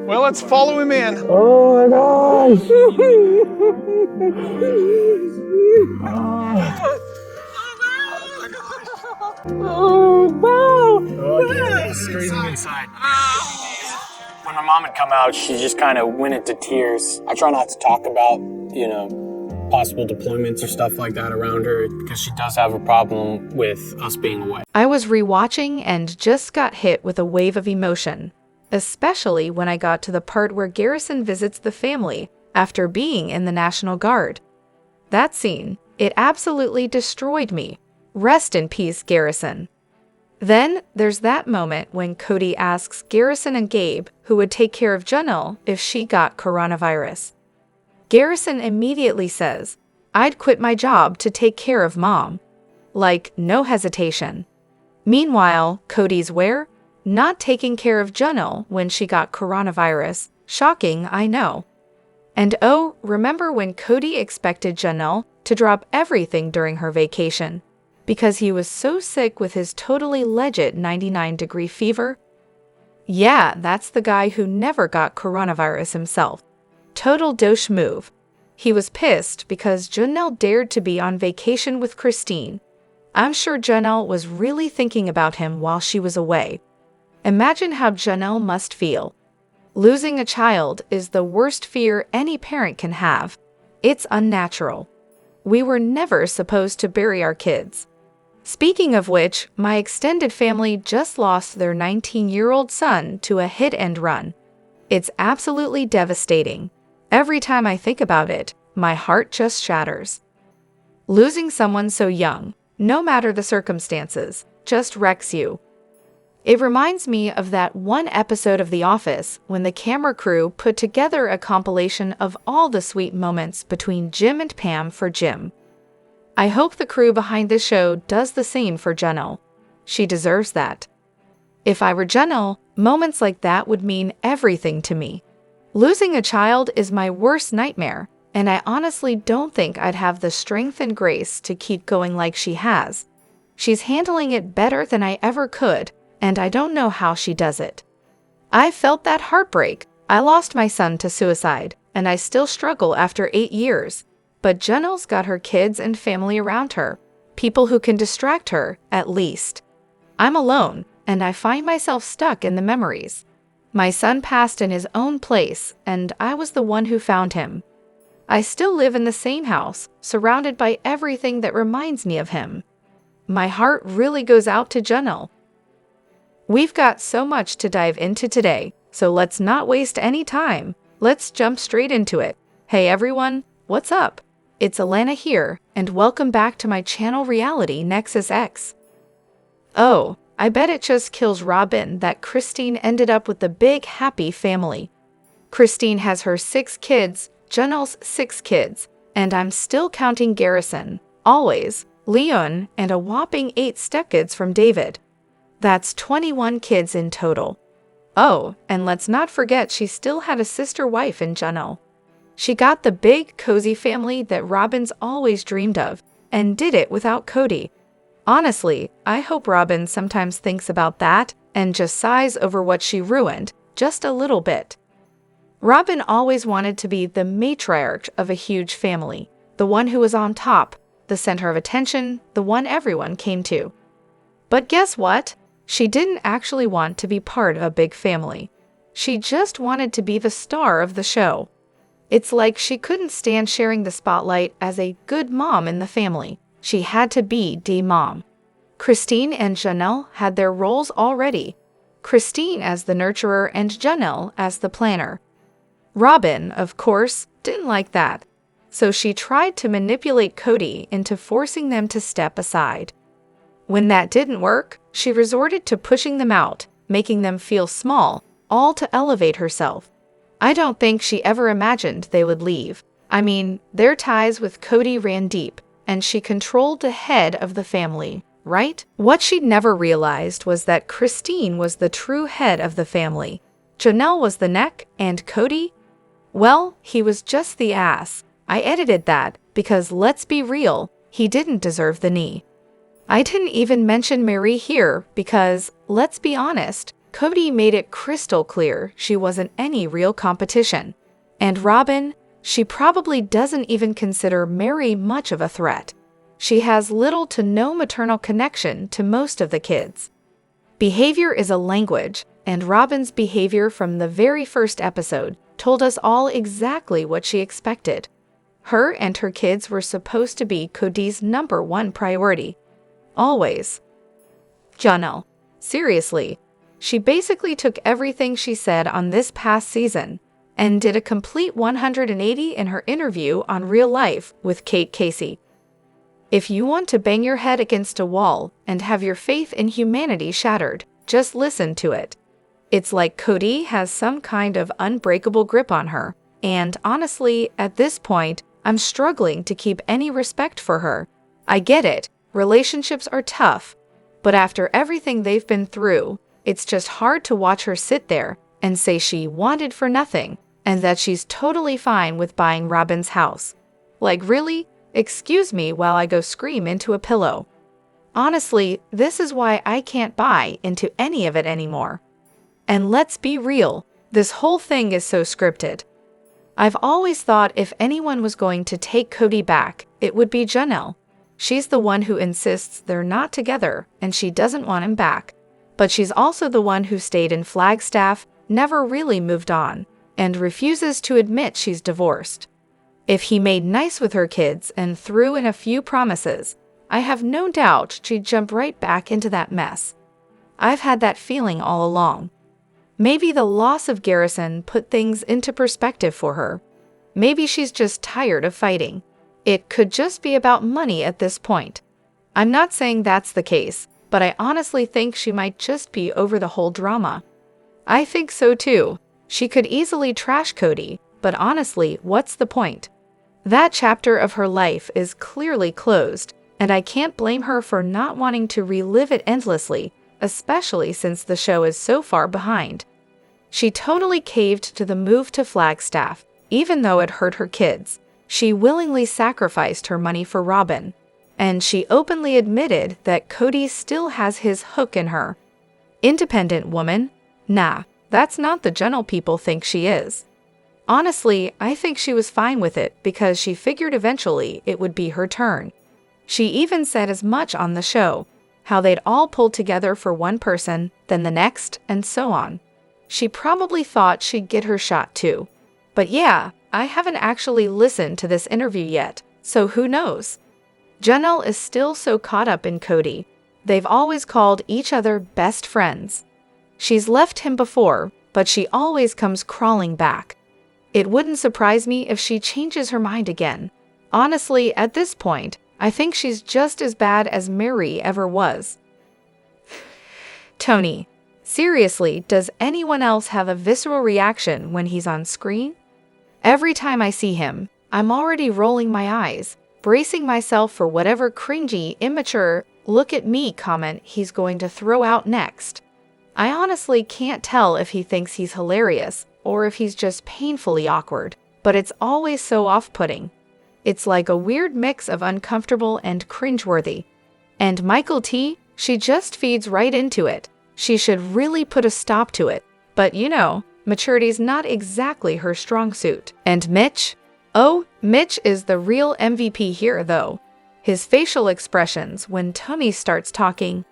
Well, let's follow him in. Oh my gosh! Oh no! Okay, screaming inside. When my mom had come out, she just kind of went into tears. I try not to talk about, possible deployments or stuff like that around her because she does have a problem with us being away. I was rewatching and just got hit with a wave of emotion, especially when I got to the part where Garrison visits the family after being in the National Guard. That scene, it absolutely destroyed me. Rest in peace, Garrison. Then there's that moment when Kody asks Garrison and Gabe who would take care of Janelle if she got coronavirus. Garrison immediately says, "I'd quit my job to take care of Mom." Like, no hesitation. Meanwhile, Kody's where? Not taking care of Janelle when she got coronavirus. Shocking, I know. And oh, remember when Kody expected Janelle to drop everything during her vacation because he was so sick with his totally legit 99-degree fever? Yeah, that's the guy who never got coronavirus himself. Total douche move. He was pissed because Janelle dared to be on vacation with Christine. I'm sure Janelle was really thinking about him while she was away. Imagine how Janelle must feel. Losing a child is the worst fear any parent can have. It's unnatural. We were never supposed to bury our kids. Speaking of which, my extended family just lost their 19-year-old son to a hit-and-run. It's absolutely devastating. Every time I think about it, my heart just shatters. Losing someone so young, no matter the circumstances, just wrecks you. It reminds me of that one episode of The Office when the camera crew put together a compilation of all the sweet moments between Jim and Pam for Jim. I hope the crew behind this show does the same for Janelle. She deserves that. If I were Janelle, moments like that would mean everything to me. Losing a child is my worst nightmare, and I honestly don't think I'd have the strength and grace to keep going like she has. She's handling it better than I ever could, and I don't know how she does it. I felt that heartbreak. I lost my son to suicide, and I still struggle after 8 years. But Janelle's got her kids and family around her, people who can distract her, at least. I'm alone, and I find myself stuck in the memories. My son passed in his own place, and I was the one who found him. I still live in the same house, surrounded by everything that reminds me of him. My heart really goes out to Janelle. We've got so much to dive into today, so let's not waste any time. Let's jump straight into it. Hey everyone, what's up? It's Elena here, and welcome back to my channel Reality Nexus X. Oh, I bet it just kills Robyn that Christine ended up with the big happy family. Christine has her 6 kids, Janelle's 6 kids, and I'm still counting Garrison, always, Leon, and a whopping 8 stepkids from David. That's 21 kids in total. Oh, and let's not forget she still had a sister wife in Janelle. She got the big, cozy family that Robyn's always dreamed of, and did it without Kody. Honestly, I hope Robyn sometimes thinks about that and just sighs over what she ruined, just a little bit. Robyn always wanted to be the matriarch of a huge family, the one who was on top, the center of attention, the one everyone came to. But guess what? She didn't actually want to be part of a big family. She just wanted to be the star of the show. It's like she couldn't stand sharing the spotlight as a good mom in the family. She had to be the mom. Christine and Janelle had their roles already. Christine as the nurturer and Janelle as the planner. Robyn, of course, didn't like that. So she tried to manipulate Kody into forcing them to step aside. When that didn't work, she resorted to pushing them out, making them feel small, all to elevate herself. I don't think she ever imagined they would leave. I mean, their ties with Kody ran deep, and she controlled the head of the family, right? What she'd never realized was that Christine was the true head of the family. Janelle was the neck, and Kody? Well, he was just the ass. I edited that, because let's be real, he didn't deserve the knee. I didn't even mention Meri here because, let's be honest, Kody made it crystal clear she wasn't any real competition. And Robyn, she probably doesn't even consider Meri much of a threat. She has little to no maternal connection to most of the kids. Behavior is a language, and Robyn's behavior from the very first episode told us all exactly what she expected. Her and her kids were supposed to be Kody's #1 priority. Always. Janelle. Seriously, she basically took everything she said on this past season and did a complete 180 in her interview on Real Life with Kate Casey. If you want to bang your head against a wall and have your faith in humanity shattered, just listen to it. It's like Kody has some kind of unbreakable grip on her, and honestly, at this point, I'm struggling to keep any respect for her. I get it, relationships are tough, but after everything they've been through, it's just hard to watch her sit there and say she wanted for nothing and that she's totally fine with buying Robyn's house. Like really? Excuse me while I go scream into a pillow. Honestly, this is why I can't buy into any of it anymore. And let's be real, this whole thing is so scripted. I've always thought if anyone was going to take Kody back, it would be Janelle. She's the one who insists they're not together and she doesn't want him back. But she's also the one who stayed in Flagstaff, never really moved on, and refuses to admit she's divorced. If he made nice with her kids and threw in a few promises, I have no doubt she'd jump right back into that mess. I've had that feeling all along. Maybe the loss of Garrison put things into perspective for her. Maybe she's just tired of fighting. It could just be about money at this point. I'm not saying that's the case, but I honestly think she might just be over the whole drama. I think so too. She could easily trash Kody, but honestly, what's the point? That chapter of her life is clearly closed, and I can't blame her for not wanting to relive it endlessly, especially since the show is so far behind. She totally caved to the move to Flagstaff, even though it hurt her kids. She willingly sacrificed her money for Robyn, and she openly admitted that Kody still has his hook in her. Independent woman? Nah, that's not the Janelle people think she is. Honestly, I think she was fine with it because she figured eventually it would be her turn. She even said as much on the show, how they'd all pulled together for one person, then the next, and so on. She probably thought she'd get her shot too. But yeah, I haven't actually listened to this interview yet, so who knows? Janelle is still so caught up in Kody. They've always called each other best friends. She's left him before, but she always comes crawling back. It wouldn't surprise me if she changes her mind again. Honestly, at this point, I think she's just as bad as Meri ever was. Tony. Seriously, does anyone else have a visceral reaction when he's on screen? Every time I see him, I'm already rolling my eyes, bracing myself for whatever cringy, immature, look at me comment he's going to throw out next. I honestly can't tell if he thinks he's hilarious or if he's just painfully awkward, but it's always so off-putting. It's like a weird mix of uncomfortable and cringeworthy. And Michael T, she just feeds right into it. She should really put a stop to it. But you know, maturity's not exactly her strong suit. And Mitch? Oh, Mitch is the real MVP here though. His facial expressions when Tony starts talking.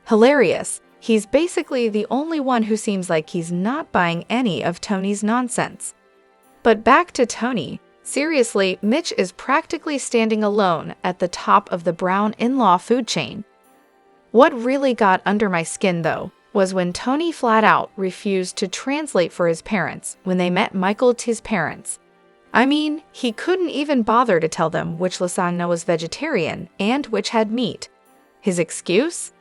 Hilarious. He's basically the only one who seems like he's not buying any of Tony's nonsense. But back to Tony. Seriously, Mitch is practically standing alone at the top of the Brown in-law food chain. What really got under my skin, though, was when Tony flat out refused to translate for his parents when they met Michael T's parents. I mean, he couldn't even bother to tell them which lasagna was vegetarian and which had meat. His excuse?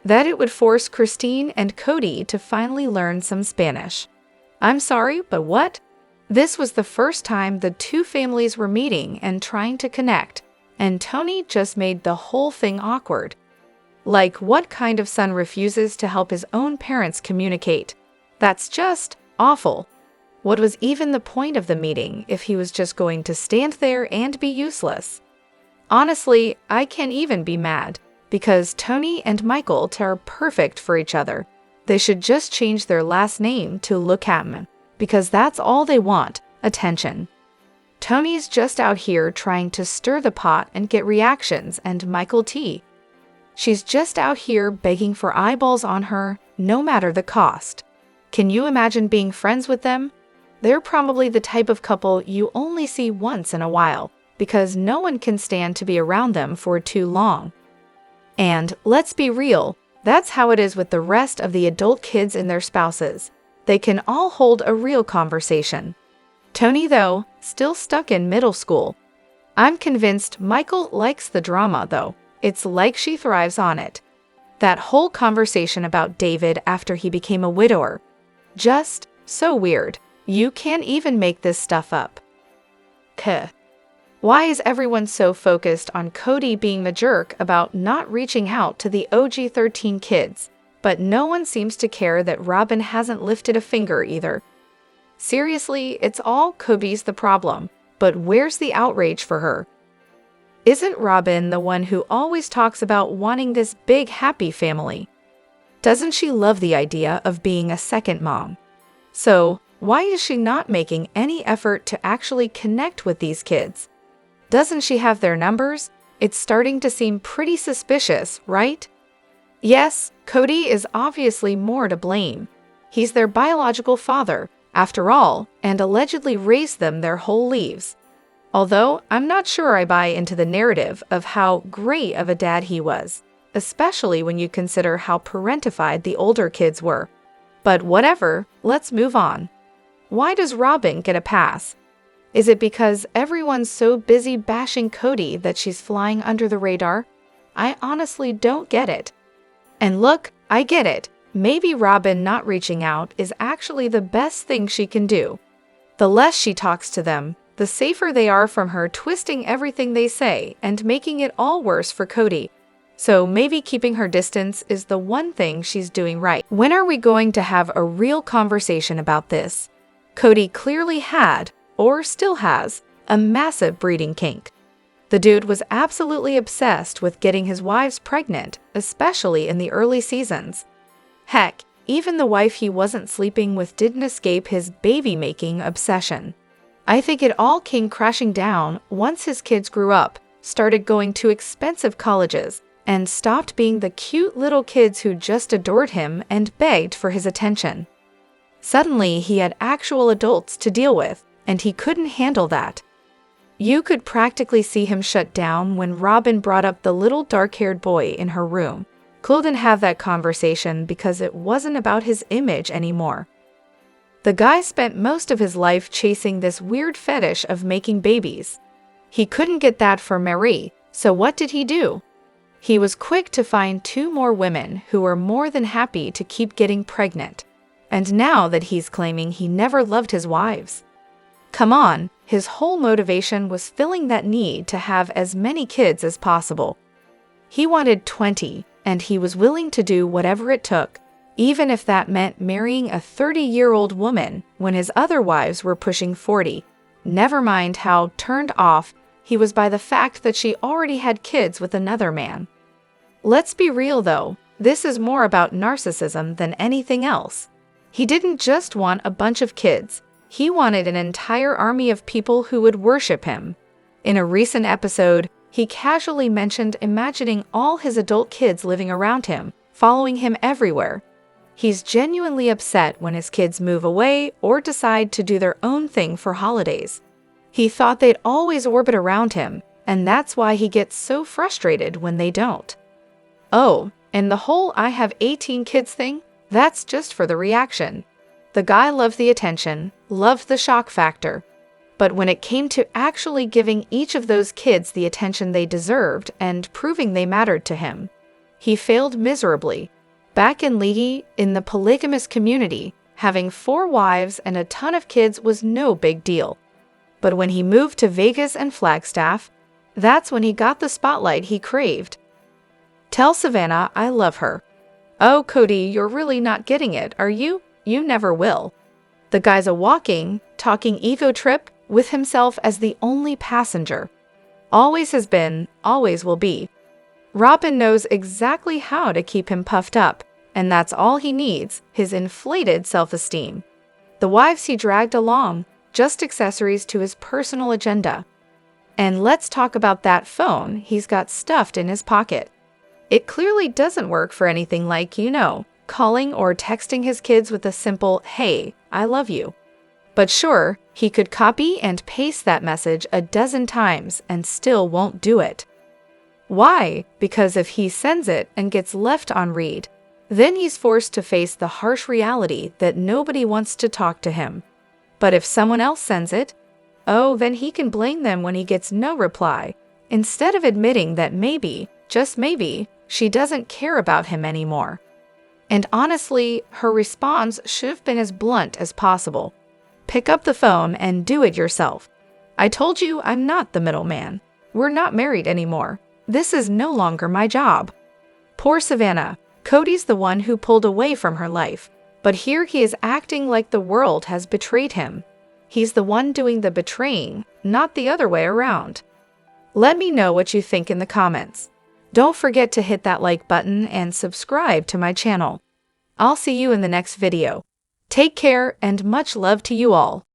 That it would force Christine and Kody to finally learn some Spanish. I'm sorry, but what? This was the first time the two families were meeting and trying to connect, and Tony just made the whole thing awkward. Like, what kind of son refuses to help his own parents communicate? That's just awful. What was even the point of the meeting if he was just going to stand there and be useless? Honestly, I can't even be mad, because Tony and Michael are perfect for each other. They should just change their last name to Lookatman, because that's all they want, attention. Tony's just out here trying to stir the pot and get reactions, and Michael T. She's just out here begging for eyeballs on her, no matter the cost. Can you imagine being friends with them? They're probably the type of couple you only see once in a while, because no one can stand to be around them for too long. And, let's be real, that's how it is with the rest of the adult kids and their spouses. They can all hold a real conversation. Tony, though, still stuck in middle school. I'm convinced Michael likes the drama, though. It's like she thrives on it. That whole conversation about David after he became a widower. Just so weird. You can't even make this stuff up. Why is everyone so focused on Kody being the jerk about not reaching out to the OG 13 kids, but no one seems to care that Robyn hasn't lifted a finger either? Seriously, it's all Kody's the problem, but where's the outrage for her? Isn't Robyn the one who always talks about wanting this big happy family? Doesn't she love the idea of being a second mom? So, why is she not making any effort to actually connect with these kids? Doesn't she have their numbers? It's starting to seem pretty suspicious, right? Yes, Kody is obviously more to blame. He's their biological father, after all, and allegedly raised them their whole lives. Although, I'm not sure I buy into the narrative of how great of a dad he was, especially when you consider how parentified the older kids were. But whatever, let's move on. Why does Robyn get a pass? Is it because everyone's so busy bashing Kody that she's flying under the radar? I honestly don't get it. And look, I get it. Maybe Robyn not reaching out is actually the best thing she can do. The less she talks to them, the safer they are from her twisting everything they say and making it all worse for Kody. So maybe keeping her distance is the one thing she's doing right. When are we going to have a real conversation about this? Kody clearly had, or still has, a massive breeding kink. The dude was absolutely obsessed with getting his wives pregnant, especially in the early seasons. Heck, even the wife he wasn't sleeping with didn't escape his baby-making obsession. I think it all came crashing down once his kids grew up, started going to expensive colleges, and stopped being the cute little kids who just adored him and begged for his attention. Suddenly, he had actual adults to deal with, and he couldn't handle that. You could practically see him shut down when Robyn brought up the little dark-haired boy in her room. Couldn't have that conversation because it wasn't about his image anymore. The guy spent most of his life chasing this weird fetish of making babies. He couldn't get that for Meri, so what did he do? He was quick to find 2 more women who were more than happy to keep getting pregnant. And now that he's claiming he never loved his wives. Come on, his whole motivation was filling that need to have as many kids as possible. He wanted 20, and he was willing to do whatever it took, even if that meant marrying a 30-year-old woman when his other wives were pushing 40. Never mind how turned off he was by the fact that she already had kids with another man. Let's be real though, this is more about narcissism than anything else. He didn't just want a bunch of kids, he wanted an entire army of people who would worship him. In a recent episode, he casually mentioned imagining all his adult kids living around him, following him everywhere. He's genuinely upset when his kids move away or decide to do their own thing for holidays. He thought they'd always orbit around him, and that's why he gets so frustrated when they don't. Oh, and the whole I have 18 kids thing? That's just for the reaction. The guy loved the attention, loved the shock factor. But when it came to actually giving each of those kids the attention they deserved and proving they mattered to him, he failed miserably. Back in Leahy, in the polygamous community, having 4 wives and a ton of kids was no big deal. But when he moved to Vegas and Flagstaff, that's when he got the spotlight he craved. Tell Savannah I love her. Oh, Kody, you're really not getting it, are you? You never will. The guy's a walking, talking ego trip with himself as the only passenger. Always has been, always will be. Robyn knows exactly how to keep him puffed up, And that's all he needs, his inflated self-esteem. The wives he dragged along, just accessories to his personal agenda. And let's talk about that phone he's got stuffed in his pocket. It clearly doesn't work for anything like, calling or texting his kids with a simple, "Hey, I love you." But sure, he could copy and paste that message a dozen times and still won't do it. Why? Because if he sends it and gets left on read, then he's forced to face the harsh reality that nobody wants to talk to him. But if someone else sends it, then he can blame them when he gets no reply, instead of admitting that maybe, just maybe, she doesn't care about him anymore. And honestly, her response should have been as blunt as possible. Pick up the phone and do it yourself. I told you I'm not the middleman. We're not married anymore. This is no longer my job. Poor Savannah. Kody's the one who pulled away from her life, but here he is acting like the world has betrayed him. He's the one doing the betraying, not the other way around. Let me know what you think in the comments. Don't forget to hit that like button and subscribe to my channel. I'll see you in the next video. Take care and much love to you all.